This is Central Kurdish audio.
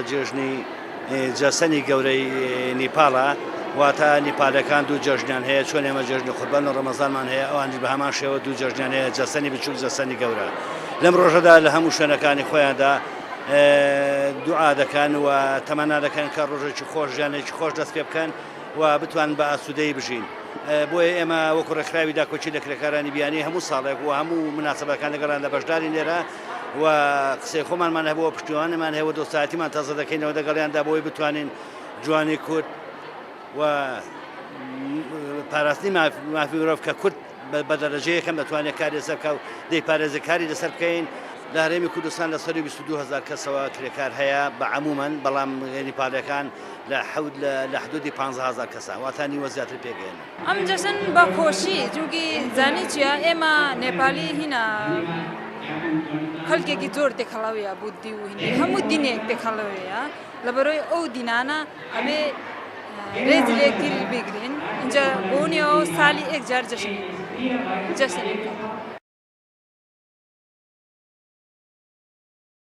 جێژنی جەسەنی گەورەی نیپاڵە واتە نیپالەکان دوو جەژنیان هەیە چۆن ئێمە جێژنی قوربان و ڕەمەزانمان هەیە ئەوانی بە هەمان شێوە دوو جەژنیان هەیە جەسەنی بچووک جەسەنی گەورە لەم ڕۆژەدا لە هەموو شوێنەکانی خۆیاندا دوعا دەکەن و تەمەنا دەکەن کە ڕۆژێکی خۆش ژیانێکی خۆش دەست پێ بکەن و بتوان بە ئاسوودەی بژین بۆیە ئێمە وەکو ڕێکخراوی داکۆچی لە کرێکارانی بیانی هەموو ساڵێک و هەموو مناسبەکان لەگەڵان لە بەشداری لێرە و قسەی خۆمانمان هەبووە پشتیوانمان هەیە و دۆستایەتیمان تازە دەکەینەوە لەگەڵیاندا بۆی بتوانین جوانی کورد و پاراستنی مافی مرۆڤ کە کورد بە دەرەجەیەکەم دەتوانێت کاری لەسەر بکە و دەی پارێزە کاری لەسەر بکەین لە هەرێمی کوردستان لە سەری 22,000 کەسەوە کرێکار هەیە بە عمومەن بەڵام نیپالەکان لە حدودی 15,000 کەسە واتانی وە زیاتر پێگەێن ئەم جەسن بە خۆشی جوگی زانی چیە ئێمە نێپالی هینە خەڵکێکی زۆر دێکەڵەوەیە بودی و هینی هەموو دینێک دێکەڵەوەیە لەبەرەوەی ئەو دینانە ئەبێ ڕێزی لێکتر بگرین اینجا بۆنیەوە ساڵی ئێک جار جەشن